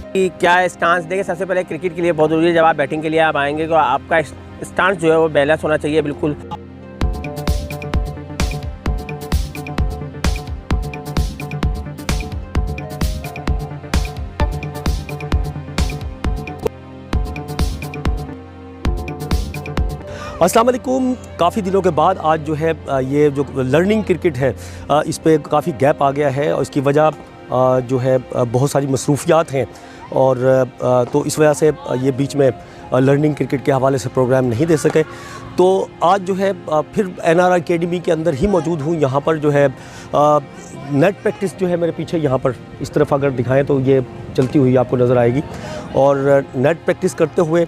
कि क्या स्टांस देंगे। सबसे पहले क्रिकेट के लिए बहुत ज़रूरी है, जब आप बैटिंग के लिए आप आएंगे तो आपका स्टांस जो है वो बैलेंस होना चाहिए बिल्कुल। अस्सलाम वालेकुम। काफ़ी दिनों के बाद आज जो है ये जो लर्निंग क्रिकेट है इस पे काफ़ी गैप आ गया है और इसकी वजह जो है बहुत सारी मसरूफियात हैं और तो इस वजह से ये बीच में लर्निंग क्रिकेट के हवाले से प्रोग्राम नहीं दे सके। तो आज जो है फिर NR अकेडमी के अंदर ही मौजूद हूँ। यहाँ पर जो है नेट प्रैक्टिस जो है मेरे पीछे यहाँ पर इस तरफ अगर दिखाएं तो ये चलती हुई आपको नज़र आएगी। और नेट प्रैक्टिस करते हुए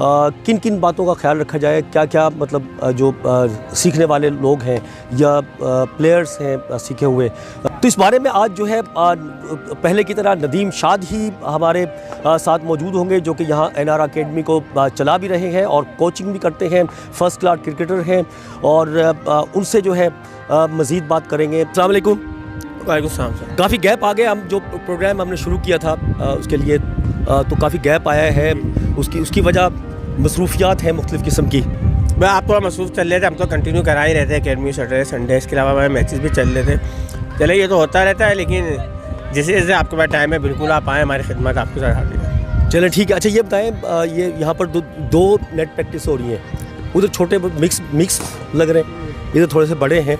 किन किन बातों का ख्याल रखा जाए, क्या क्या मतलब जो सीखने वाले लोग हैं या प्लेयर्स हैं सीखे हुए, तो इस बारे में आज जो है पहले की तरह नदीम शाद ही हमारे साथ मौजूद होंगे, जो कि यहाँ NR अकेडमी को चला भी रहे हैं और कोचिंग भी करते हैं, फर्स्ट क्लास क्रिकेटर हैं और उनसे जो है मज़ीद बात करेंगे। अस्सलाम वालेकुम। वालेकुम सलाम सर। काफ़ी गैप आ गया, हम जो प्रोग्राम हमने शुरू किया था उसके लिए तो काफ़ी गैप आया है, उसकी वजह मसरूफियात हैं मुख्तलिफ़ किस्म की। मैं आप थोड़ा मसरूफ़ चल रहे थे, हम तो कंटिन्यू करा ही रहते हैं अकेडमी सैटरडे संडे, इसके अलावा हमारे मैचेस भी चल रहे थे। चले ये तो होता रहता है, लेकिन जैसे जैसे आपके पास टाइम है बिल्कुल आप आएँ, हमारी खिदमत आपके साथ हाजिर है। चलें ठीक है। अच्छा ये बताएं, ये यहाँ पर दो नेट प्रैक्टिस हो रही हैं, उधर छोटे मिक्स लग रहे हैं, इधर थोड़े से बड़े हैं,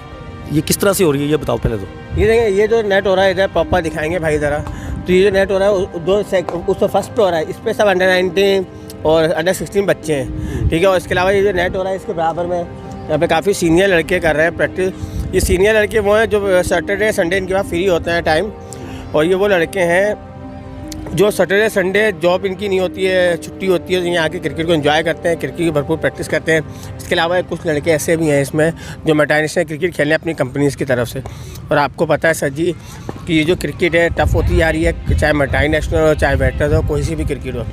ये किस तरह से हो रही है ये बताओ पहले तो। ये देखें, ये जो नेट हो रहा है इधर प्रॉपर दिखाएंगे भाई ज़रा। तो ये जो नेट हो रहा है दो उस फर्स्ट पे हो रहा है, इस पर सब अंडर-19 और अंडर-16 बच्चे हैं, ठीक है। और इसके अलावा ये जो नेट हो रहा है इसके बराबर में यहाँ पे काफ़ी सीनियर लड़के कर रहे हैं प्रैक्टिस। ये सीनियर लड़के वो हैं जो सैटरडे संडे इनके पास फ्री होते हैं टाइम, और ये वो लड़के हैं जो सैटरडे संडे जॉब इनकी नहीं होती है, छुट्टी होती है, तो यहाँ आके क्रिकेट को एंजॉय करते हैं, क्रिकेट की भरपूर प्रैक्टिस करते हैं। इसके अलावा कुछ लड़के ऐसे भी हैं इसमें जो इंटरनेशनल क्रिकेट खेलने अपनी कंपनीज़ की तरफ से। और आपको पता है सर जी कि ये जो क्रिकेट है टफ़ होती जा रही है, चाहे मल्टीनेशनल हो चाहे वेटर्स हो, कोई सी भी क्रिकेट हो,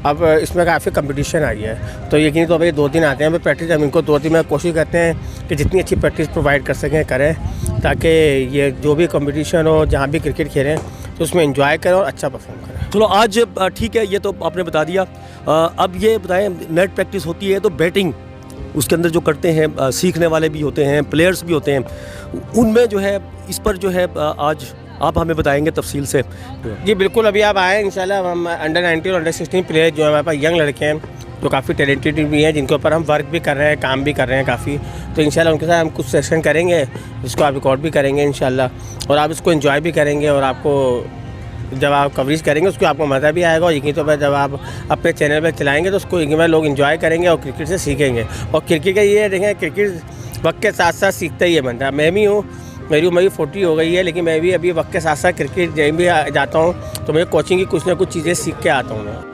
अब इसमें काफ़ी कंपटीशन आ गया है। तो यकीन तो अभी 2 दिन आते हैं अभी प्रैक्टिस, हम इनको 2 दिन में कोशिश करते हैं कि जितनी अच्छी प्रैक्टिस प्रोवाइड कर सकें करें, ताकि ये जो भी कंपटीशन हो जहाँ भी क्रिकेट खेलें तो उसमें एंजॉय करें और अच्छा परफॉर्म करें। चलो आज ठीक है, ये तो आपने बता दिया। अब ये बताएं, नेट प्रैक्टिस होती है तो बैटिंग उसके अंदर जो करते हैं सीखने वाले भी होते हैं, प्लेयर्स भी होते हैं, उनमें जो है इस पर जो है आज आप हमें बताएंगे तफसील से। जी बिल्कुल, अभी आप आएँ इंशाल्लाह। हम अंडर-19 और अंडर-16 प्लेयर जो है हमारे पास यंग लड़के हैं जो काफ़ी टैलेंटेड भी हैं, जिनके ऊपर हम वर्क भी कर रहे हैं, काम भी कर रहे हैं काफ़ी। तो इंशाल्लाह उनके साथ हम कुछ सेशन करेंगे, जिसको आप रिकॉर्ड भी करेंगे इंशाल्लाह, और आप इसको एंजॉय भी करेंगे, और आपको जब आप कवरेज करेंगे उसको आपको मज़ा भी आएगा। और यकीन तो जब आप अपने चैनल पर चलाएँगे तो उसको यकीन लोग एंजॉय करेंगे और क्रिकेट से सीखेंगे। और क्रिकेट का ये देखें, क्रिकेट वक्त के साथ साथ सीखता ही है बंदा। मैं भी हूँ, मेरी उम्र भी 40 हो गई है, लेकिन मैं भी अभी वक्त के साथ साथ क्रिकेट जब भी जाता हूँ तो मैं कोचिंग की कुछ ना कुछ चीज़ें सीख के आता हूँ मैं।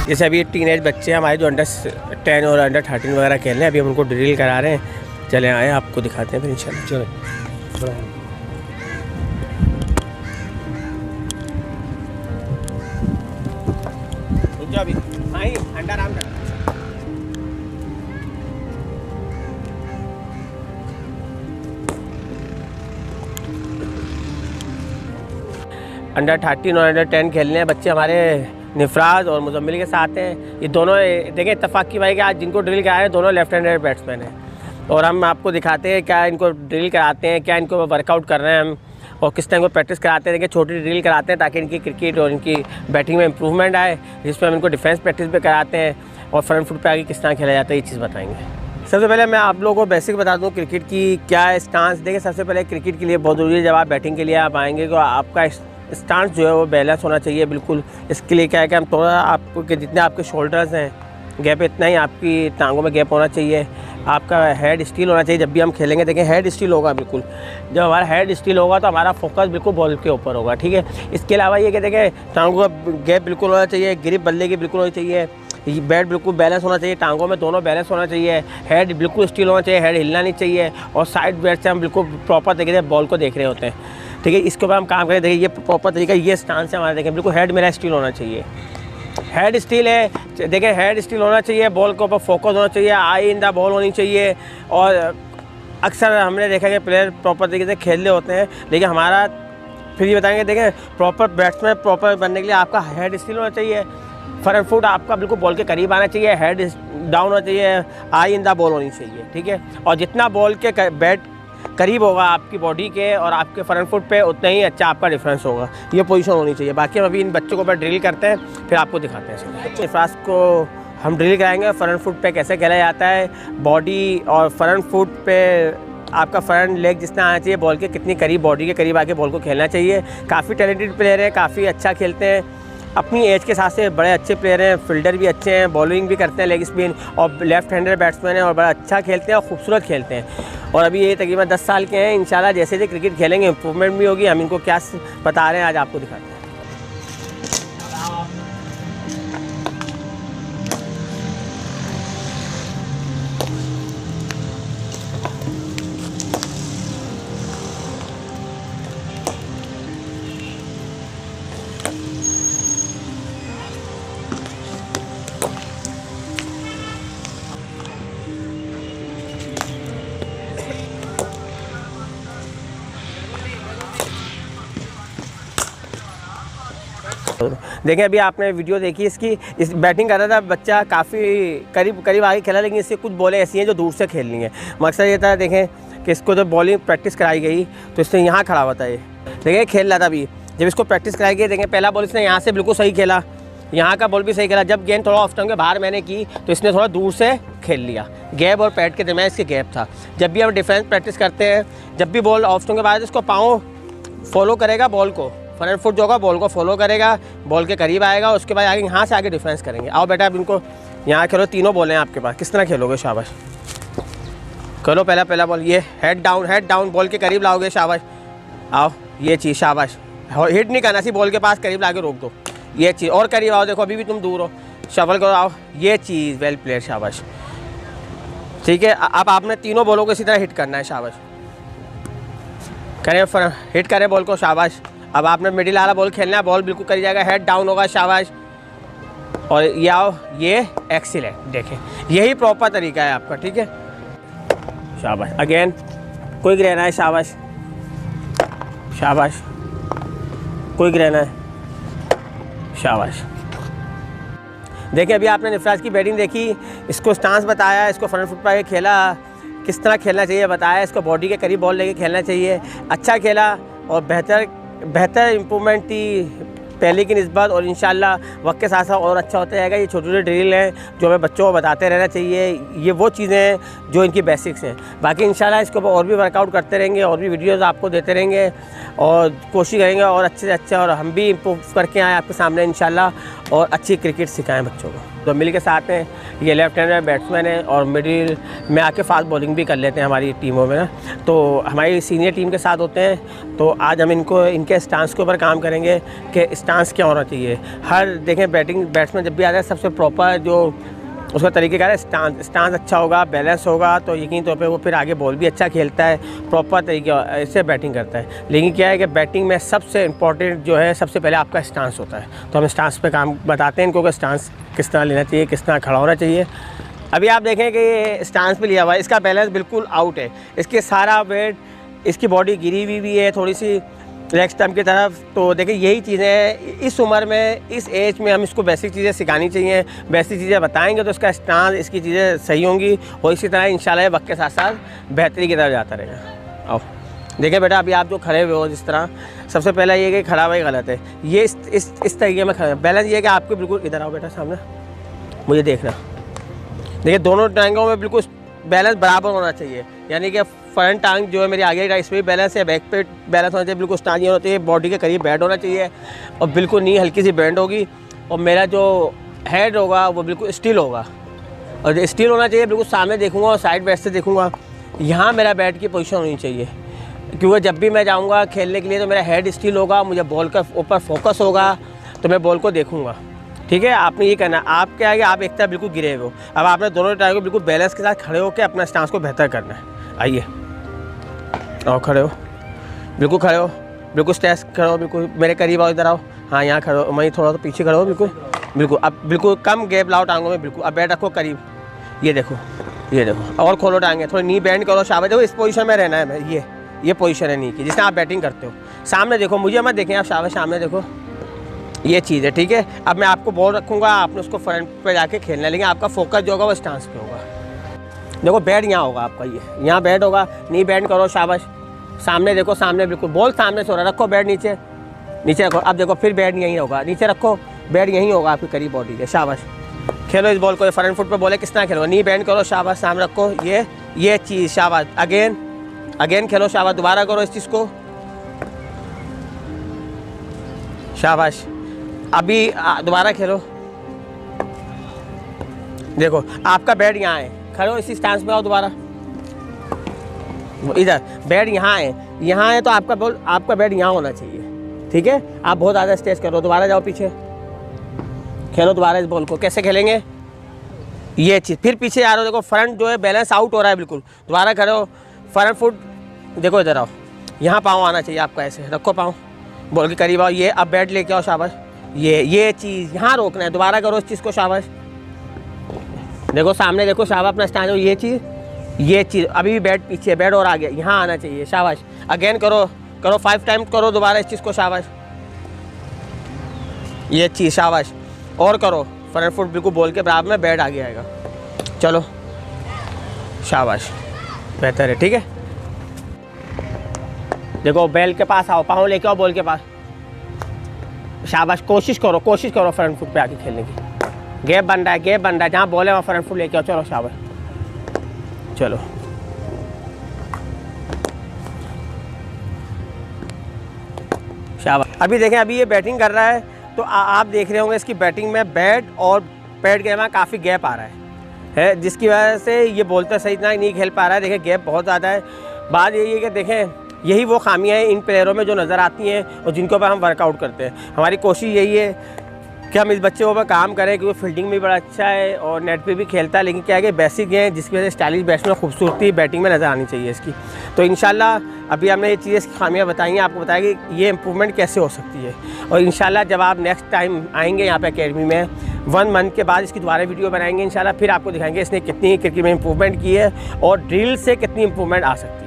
जैसे अभी टीनेज बच्चे हैं हमारे जो अंडर-10 और अंडर-13 वगैरह खेल रहे हैं, अभी हम उनको ड्रिल करा रहे हैं। चले आए आपको दिखाते हैं फिर इंशाल्लाह। चलो अभी अंडर आर्म अंडर-13 और अंडर-10 खेलने हैं बच्चे हमारे निफराज और मुजम्मिल के साथ हैं। ये दोनों देखें इत्तफाक की भाई कि आज जिनको ड्रिल कराए दोनों लेफ्ट हैंडेड बैट्समैन हैं, और हम आपको दिखाते हैं क्या इनको ड्रिल कराते हैं, क्या इनको वर्कआउट कर रहे हैं हम, और किस टाइम को प्रैक्टिस कराते हैं। देखिए छोटी ड्रिल कराते हैं ताकि इनकी क्रिकेट और इनकी बैटिंग में इंप्रूवमेंट आए, जिसमें हम इनको डिफेंस प्रैक्टिस भी कराते हैं, और फ्रंट फुट पे आगे किस तरह खेला जाता है ये चीज़ बताएंगे। सबसे पहले मैं आप लोगों को बेसिक बता दूं क्रिकेट की क्या स्टांस। देखिए सबसे पहले क्रिकेट के लिए बहुत ज़रूरी है, जब आप बैटिंग के लिए आप आएंगे तो आपका स्टांस जो है वो बैलेंस होना चाहिए बिल्कुल। इसके लिए क्या है कि हम थोड़ा आपको जितने आपके शोल्डर्स हैं गैप, इतना ही आपकी टांगों में गैप होना चाहिए। आपका हेड स्टील होना चाहिए। जब भी हम खेलेंगे देखें हेड स्टील होगा बिल्कुल। जब हमारा हेड स्टील होगा तो हमारा फोकस बिल्कुल बॉल के ऊपर होगा, ठीक है। इसके अलावा ये कि देखें टांगों का गैप बिल्कुल होना चाहिए, ग्रिप बल्ले की बिल्कुल होनी चाहिए, बैट बिल्कुल बैलेंस होना चाहिए, टांगों में दोनों बैलेंस होना चाहिए, हेड बिल्कुल स्टील होना चाहिए, हेड हिलना नहीं चाहिए, और साइड बैट से हम बिल्कुल प्रॉपर तरीके से बॉल को देख रहे होते हैं, ठीक है। इसके ऊपर हम काम करें। देखिए ये प्रॉपर तरीका, ये स्टांस से हमारा देखें बिल्कुल हेड मेरा स्टील होना चाहिए, हेड स्टील है। देखें हेड स्टील होना चाहिए, बॉल के ऊपर फोकस होना चाहिए, आई इन द बॉल होनी चाहिए। और अक्सर हमने देखा कि प्लेयर प्रॉपर तरीके से खेल रहे होते हैं, लेकिन हमारा फिर ये बताएंगे देखें प्रॉपर बैट्समैन प्रॉपर बनने के लिए आपका हेड स्टील होना चाहिए, फ्रंट फुट आपका बिल्कुल बॉल के करीब आना चाहिए, हेड डाउन होना चाहिए, आई इन द बॉल होनी चाहिए, ठीक है। और जितना बॉल के बैट करीब होगा आपकी बॉडी के और आपके फ्रंट फुट पे, उतना ही अच्छा आपका डिफरेंस होगा। ये पोजीशन होनी चाहिए। बाकी हम अभी इन बच्चों को ड्रिल करते हैं, फिर आपको दिखाते हैं। निफ्रास को हम ड्रिल कराएंगे फ्रंट फुट पे कैसे खेला जाता है, बॉडी और फ्रंट फुट पे आपका फ्रंट लेग जितना आना चाहिए बॉल के कितनी करीब, बॉडी के करीब आके बॉल को खेलना चाहिए। काफ़ी टैलेंटेड प्लेयर है, काफ़ी अच्छा खेलते हैं, अपनी एज के साथ से बड़े अच्छे प्लेयर हैं, फील्डर भी अच्छे हैं, बॉलिंग भी करते हैं लेग स्पिन, और लेफ्ट हैंडर बैट्समैन हैं और बड़ा अच्छा खेलते हैं और खूबसूरत खेलते हैं। और अभी ये तकरीबन 10 साल के हैं। इंशाल्लाह जैसे जैसे क्रिकेट खेलेंगे इम्प्रूवमेंट भी होगी। हम इनको क्या बता रहे हैं आज आपको दिखाते हैं। देखें अभी आपने वीडियो देखी इसकी, इस बैटिंग कर रहा था बच्चा, काफ़ी करीब आगे खेला, लेकिन इससे कुछ बॉलें ऐसी हैं जो दूर से खेलनी है। मकसद ये था देखें कि इसको जब बॉलिंग प्रैक्टिस कराई गई तो इसने यहाँ खड़ा हुआ था, ये देखें खेल रहा था। अभी जब इसको प्रैक्टिस कराई गई देखें पहला बॉल इसने यहाँ से बिल्कुल सही खेला, यहाँ का बॉल भी सही खेला। जब गेंद थोड़ा ऑफ स्टंप के बाहर मैंने की तो इसने थोड़ा दूर से खेल लिया, गैप और पैड के दरमियान इसके गैप था। जब भी हम डिफेंस प्रैक्टिस करते हैं, जब भी बॉल ऑफ स्टंप के बाहर इसको पाँव फॉलो करेगा बॉल को, फ्रंट फुट जो होगा बॉल को फॉलो करेगा, बॉल के करीब आएगा, उसके बाद आगे यहाँ से आगे डिफेंस करेंगे। आओ बेटा अब इनको यहाँ खेलो, तीनों बॉल हैं आपके पास, किस तरह खेलोगे? शाबाश, खेलो पहला बॉल, ये हेड डाउन बॉल के करीब लाओगे, शाबाश। आओ ये चीज़, शाबाश, हिट नहीं करना सी, बॉल के पास करीब लाके रोक दो, ये चीज़। और करीब आओ, देखो अभी भी तुम दूर हो, शफल करो, आओ, ये चीज़, वेल प्लेयर, शाबाश, ठीक है। अब आपने तीनों बॉलों को इसी तरह हिट करना है, शाबाश, करें हिट करें बॉल को, शाबाश। अब आपने मिडिल वाला बॉल खेलना है, बॉल बिल्कुल करी जाएगा, हेड डाउन होगा, शाबाश। और ये आओ, ये एक्सीलेंट, देखें यही प्रॉपर तरीका है आपका, ठीक है, शाबाश। अगेन क्विक रहना है, शाबाश शाबाश, क्विक रहना है, शाबाश। देखिए अभी आपने निफ्राज की बैटिंग देखी, इसको स्टांस बताया, इसको फ्रंट फुट पर खेला, किस तरह खेलना चाहिए बताया, इसको बॉडी के करीब बॉल लेके खेलना चाहिए, अच्छा खेला और बेहतर इम्प्रूवमेंट थी पहले की निस्बत, और इंशाल्लाह वक्त के साथ साथ और अच्छा होता जाएगा। ये छोटे छोटे ड्रिल हैं जो हमें बच्चों को बताते रहना चाहिए, ये वो चीज़ें हैं जो इनकी बेसिक्स हैं। बाकी इंशाल्लाह इसके ऊपर और भी वर्कआउट करते रहेंगे, और भी वीडियोस आपको देते रहेंगे, और कोशिश करेंगे और अच्छे से अच्छा, और हम भी इम्प्रूव करके आएँ आपके सामने इंशाल्लाह, और अच्छी क्रिकेट सिखाएँ बच्चों को। तो मिल के साथ हैं, ये लेफ्ट हैंडर बैट्समैन है और मिडिल में आके फास्ट बॉलिंग भी कर लेते हैं हमारी टीमों में ना, तो हमारी सीनियर टीम के साथ होते हैं। तो आज हम इनको इनके स्टांस के ऊपर काम करेंगे कि स्टांस क्या होना चाहिए। हर देखें बैट्समैन जब भी आता है सबसे प्रॉपर जो उसका तरीक़ेकार है, स्टांस अच्छा होगा, बैलेंस होगा, तो यकीन तौर पे वो फिर आगे बॉल भी अच्छा खेलता है, प्रॉपर तरीके से बैटिंग करता है। लेकिन क्या है कि बैटिंग में सबसे इम्पॉर्टेंट जो है, सबसे पहले आपका स्टांस होता है। तो हम स्टांस पे काम बताते हैं इनको कि स्टांस किस तरह लेना चाहिए, किस तरह खड़ा होना चाहिए। अभी आप देखें कि ये स्टांस पे लिया हुआ है, इसका बैलेंस बिल्कुल आउट है, इसके सारा वेट, इसकी बॉडी गिरी हुई भी है थोड़ी सी लेग स्टम्प की तरफ। तो देखिए यही चीज़ें इस उम्र में, इस एज में हम इसको बेसिक चीज़ें सिखानी चाहिए, बेसिक चीज़ें बताएंगे तो इसका स्टांस, इसकी चीज़ें सही होंगी, और इसी तरह इंशाल्लाह वक्त के साथ साथ बेहतरी की तरफ जाता रहेगा। आओ देखिए बेटा अभी आप जो खड़े हुए हो जिस तरह, सबसे पहला ये कि खड़ा हुआ ही गलत है, ये इस तरीके में खड़ा। बैलेंस ये है कि आपके बिल्कुल इधर आओ बेटा सामने, मुझे देखना, देखिए दोनों टांगों में बिल्कुल बैलेंस बराबर होना चाहिए, यानी कि फ्रंट टांग जो है मेरी आगे का इसमें भी बैलेंस है, बैक पे बैलेंस होना चाहिए, बिल्कुल स्टांस होना चाहिए, बॉडी के करीब बेंड होना चाहिए, और बिल्कुल नी हल्की सी बेंड होगी, और मेरा जो हेड होगा वो बिल्कुल स्टिल होगा, और स्टील होना चाहिए, बिल्कुल सामने देखूंगा और साइड बैट से देखूंगा। यहाँ मेरा बैट की पोजीशन होनी चाहिए, क्योंकि जब भी मैं जाऊँगा खेलने के लिए तो मेरा हेड स्टील होगा, मुझे बॉल का ऊपर फोकस होगा, तो मैं बॉल को देखूँगा। ठीक है, आपने ये करना, आप क्या है कि आप एक तरफ बिल्कुल गिरे हो, अब आपने दोनों टायर को बिल्कुल बैलेंस के साथ खड़े होकर अपना स्टांस को बेहतर करना है। आइए और खड़े हो, बिल्कुल खड़े हो, बिल्कुल स्टेस खड़े हो, बिल्कुल मेरे करीब आओ, इधर आओ। हाँ यहाँ खड़े हो, वहीं थोड़ा तो पीछे खड़े हो, बिल्कुल बिल्कुल। अब बिल्कुल कम गैप लाओ टांगों में, बिल्कुल। अब बैट रखो करीब, ये देखो, ये देखो, और खोलो टांगे, थोड़ी नी बैंड करो। शाबाश, देखो इस पोजीशन में रहना है। मैं ये पोजीशन है नी की, जिसमें आप बैटिंग करते हो। सामने देखो, मुझे मत देखें आप, शाबाश, सामने देखो, ये चीज़ है। ठीक है, अब मैं आपको बॉल रखूँगा, आपने उसको फ्रंट पे जाके खेलना है, लेकिन आपका फोकस जो होगा वो स्टांस पे होगा। देखो बैट यहाँ होगा आपका, ये यहाँ बैट होगा, नी बैंड करो, शाबाश। सामने देखो, सामने बिल्कुल बॉल सामने से हो रहा है, रखो बैट नीचे, नीचे रखो। अब देखो फिर बैट यहीं होगा, नीचे रखो, बैट यहीं होगा आपके करीब बॉडी के। शाबाश, खेलो इस बॉल को, फ्रंट फुट पे बॉल है, किस तरह खेलो, नी बैंड करो, शाबाश, सामने रखो, ये चीज़, शाबाश। अगेन खेलो, शाबाश, दोबारा करो इस चीज़ को, शाबाश। अभी दोबारा खेलो। देखो आपका बैट यहाँ है, खड़े हो इसी स्टांस में, आओ दोबारा, इधर बैट यहाँ है तो आपका बॉल, आपका बैट यहाँ होना चाहिए। ठीक है, आप बहुत ज़्यादा स्टेज करो, दोबारा जाओ पीछे, खेलो दोबारा इस बॉल को। कैसे खेलेंगे, ये चीज़, फिर पीछे आ रहे हो, देखो फ्रंट जो है बैलेंस आउट हो रहा है बिल्कुल। दोबारा करो, फ्रंट फुट, देखो इधर आओ, यहाँ पाँव आना चाहिए आपका, ऐसे रखो पाँव, बॉल के करीब आओ, ये अब बैट लेके आओ, शाबाश। ये चीज़ यहाँ रोकना है, दोबारा करो इस चीज़ को, शाबाश। देखो सामने देखो, शाबाश, अपना स्टैंड हो, ये चीज़। अभी भी बैट पीछे, बैट और आगे, यहाँ आना चाहिए, शाबाश। अगेन करो 5 टाइम करो दोबारा इस चीज़ को, शाबाश, ये चीज़, शाबाश। और करो, फ्रंट फुट बिल्कुल बॉल के बराबर में, बैट आगे आएगा, चलो, शाबाश, बेहतर है। ठीक है, देखो बैल के पास आओ, पाँव लेके आओ बॉल के पास, शाबाश। कोशिश करो फ्रंट फुट पे आके खेलने की। गैप बन रहा है, जहाँ बॉल है वहाँ फ्रंट फुट लेके आओ, चलो, शाबाश, चलो, शाबाश। अभी देखें, अभी ये बैटिंग कर रहा है, तो आप देख रहे होंगे इसकी बैटिंग में बैट और पैड के में काफ़ी गैप आ रहा है, जिसकी वजह से ये बोलते सही इतना नहीं खेल पा रहा है। देखें गैप बहुत ज़्यादा है। बात यही है कि देखें, यही वो खामियां हैं इन प्लेयरों में जो नज़र आती हैं और जिनको पर हम वर्कआउट करते हैं। हमारी कोशिश यही है कि हम इस बच्चे को काम करें, क्योंकि फील्डिंग भी बड़ा अच्छा है और नेट पे भी खेलता है, लेकिन क्या है कि बेसिक है, जिसकी वजह से स्टाइलिश बैट्समैन खूबसूरती बैटिंग में नज़र आनी चाहिए इसकी। तो इंशाल्लाह अभी हमने ये चीज़ें खामियां बताई हैं, आपको बताया कि ये इम्प्रूवमेंट कैसे हो सकती है। और इंशाल्लाह जब आप नेक्स्ट टाइम आएंगे यहाँ पे एकेडमी में, 1 मंथ के बाद इसकी दोबारा वीडियो बनाएंगे इंशाल्लाह, फिर आपको दिखाएंगे इसने कितनी क्रिकेट में इम्प्रूवमेंट की है और ड्रिल से कितनी इम्प्रूवमेंट आ सकती है।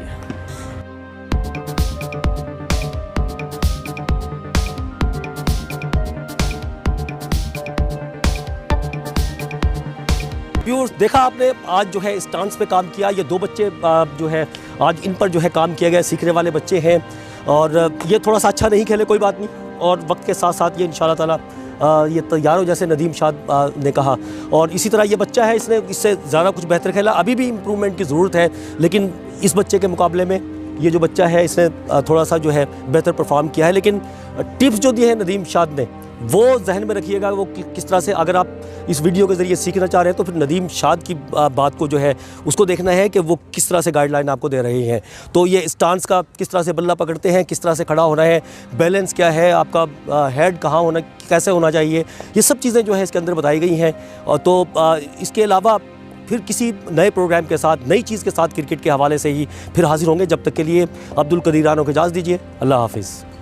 व्यूअर्स, देखा आपने, आज जो है स्टांस पे काम किया। ये 2 बच्चे जो है आज इन पर जो है काम किया गया, सीखने वाले बच्चे हैं। और ये थोड़ा सा अच्छा नहीं खेले, कोई बात नहीं, और वक्त के साथ साथ ये इंशाल्लाह ताला ये तैयार हो, जैसे नदीम शाद ने कहा। और इसी तरह ये बच्चा है, इसने इससे ज़्यादा कुछ बेहतर खेला, अभी भी इम्प्रूवमेंट की ज़रूरत है, लेकिन इस बच्चे के मुकाबले में ये जो बच्चा है इसने थोड़ा सा जो है बेहतर परफॉर्म किया है। लेकिन टिप्स जो दिए हैं नदीम शाद ने, वो जहन में रखिएगा, वो किस तरह से, अगर आप इस वीडियो के ज़रिए सीखना चाह रहे हैं तो फिर नदीम शाद की बात को जो है उसको देखना है कि वो किस तरह से गाइडलाइन आपको दे रहे हैं। तो ये स्टांस का किस तरह से बल्ला पकड़ते हैं, किस तरह से खड़ा होना है, बैलेंस क्या है, आपका हेड कहाँ होना, कैसे होना चाहिए, ये सब चीज़ें जो है इसके अंदर बताई गई हैं। और तो इसके अलावा फिर किसी नए प्रोग्राम के साथ, नई चीज़ के साथ क्रिकेट के हवाले से ही फिर हाजिर होंगे। जब तक के लिए अब्दुल कदीर रानो को इजाज़त दीजिए। अल्लाह हाफिज़।